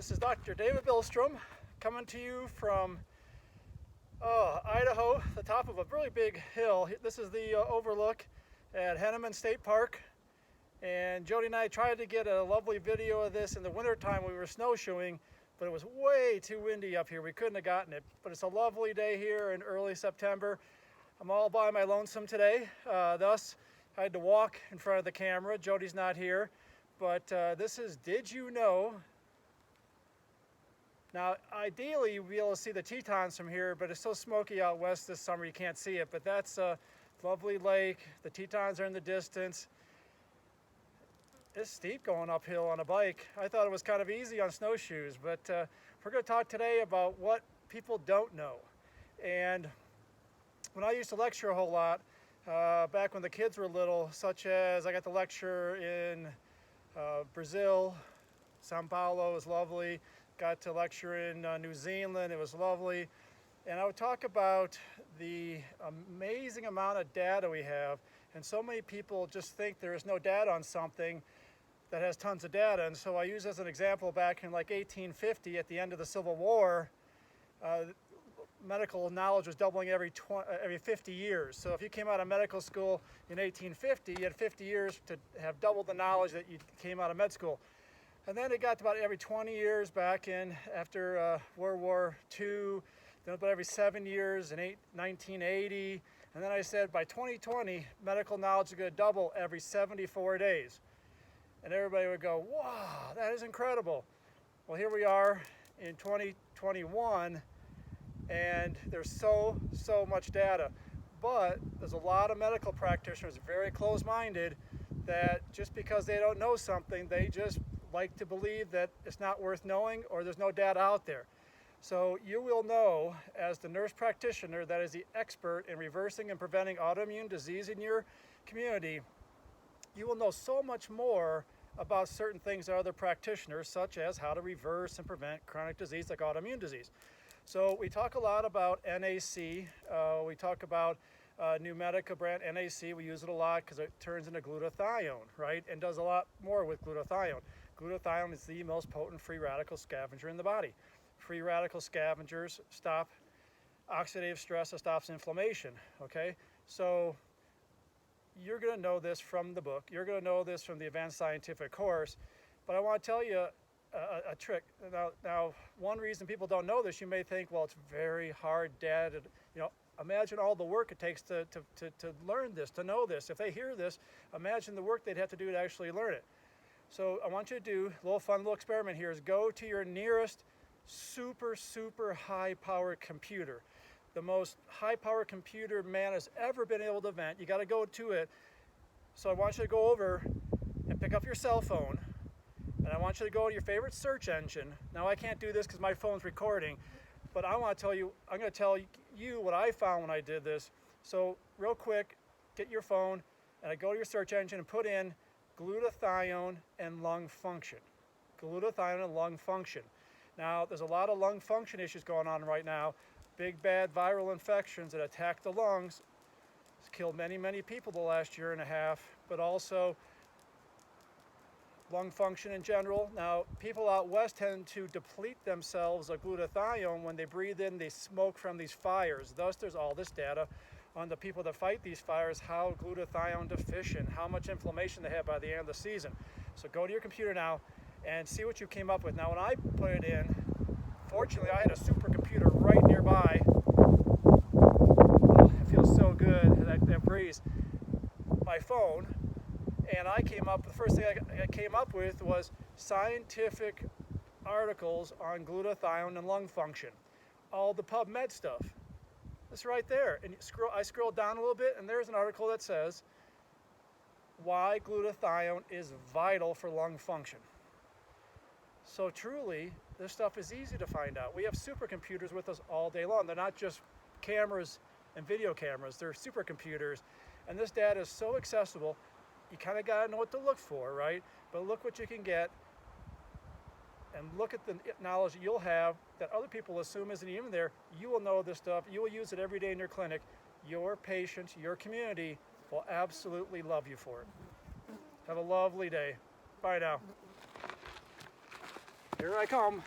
This is Dr. David Bilstrom coming to you from Idaho, the top of a really big hill. This is the overlook at Henneman State Park. And Jody and I tried to get a lovely video of this in the wintertime when we were snowshoeing, but it was way too windy up here. We couldn't have gotten it. But it's a lovely day here in early September. I'm all by my lonesome today. Thus, I had to walk in front of the camera. Jody's not here. But this is Did You Know? Now, ideally, you'll be able to see the Tetons from here, but it's so smoky out west this summer you can't see it. But that's a lovely lake. The Tetons are in the distance. It's steep going uphill on a bike. I thought it was kind of easy on snowshoes, but we're going to talk today about what people don't know. And when I used to lecture a whole lot, back when the kids were little, such as I got to lecture in Brazil, Sao Paulo was lovely. Got to lecture in New Zealand, it was lovely. And I would talk about the amazing amount of data we have. And so many people just think there is no data on something that has tons of data. And so I use as an example back in like 1850 at the end of the Civil War, medical knowledge was doubling every 50 years. So if you came out of medical school in 1850, you had 50 years to have doubled the knowledge that you came out of med school. And then it got to about every 20 years back in after World War II, then about every 7 years in 1980. And then I said by 2020, medical knowledge is going to double every 74 days. And everybody would go, wow, that is incredible. Well, here we are in 2021, and there's so much data. But there's a lot of medical practitioners very close-minded that just because they don't know something, they just like to believe that it's not worth knowing or there's no data out there. So you will know, as the nurse practitioner that is the expert in reversing and preventing autoimmune disease in your community, you will know so much more about certain things than other practitioners, such as how to reverse and prevent chronic disease like autoimmune disease. So we talk a lot about NAC. We talk about new Medica brand NAC. We use it a lot because it turns into glutathione, right? And does a lot more with glutathione. Glutathione is the most potent free radical scavenger in the body. Free radical scavengers stop oxidative stress, it stops inflammation, okay? So you're going to know this from the book. You're going to know this from the advanced scientific course. But I want to tell you a trick. Now, one reason people don't know this, you may think, well, it's very hard data. Imagine all the work it takes to learn this, to know this. If they hear this, imagine the work they'd have to do to actually learn it. So I want you to do a fun little experiment here is go to your nearest super high-powered computer. The most high-powered computer man has ever been able to invent. You got to go to it. So I want you to go over and pick up your cell phone, and I want you to go to your favorite search engine. Now I can't do this because my phone's recording, but I want to tell you, I'm going to tell you what I found when I did this. So real quick, get your phone, and I go to your search engine and put in glutathione and lung function. Glutathione and lung function. Now, there's a lot of lung function issues going on right now. Big bad viral infections that attack the lungs. It's killed many people the last year and a half, but also lung function in general. Now, people out west tend to deplete themselves of glutathione when they breathe in the smoke from these fires. Thus, there's all this data on the people that fight these fires, how glutathione deficient, how much inflammation they have by the end of the season. So go to your computer now and see what you came up with. Now, when I put it in, fortunately, I had a supercomputer right nearby. Oh, it feels so good, that breeze. My phone, and I came up, the first thing I came up with was scientific articles on glutathione and lung function. All the PubMed stuff. It's right there. And I scroll down a little bit, and there's an article that says why glutathione is vital for lung function. So truly, this stuff is easy to find out. We have supercomputers with us all day long. They're not just cameras and video cameras. They're supercomputers. And this data is so accessible, you kind of got to know what to look for, right? But look what you can get, and look at the knowledge that you'll have that other people assume isn't even there. You will know this stuff. You will use it every day in your clinic. Your patients, your community will absolutely love you for it. Have a lovely day. Bye now. Here I come.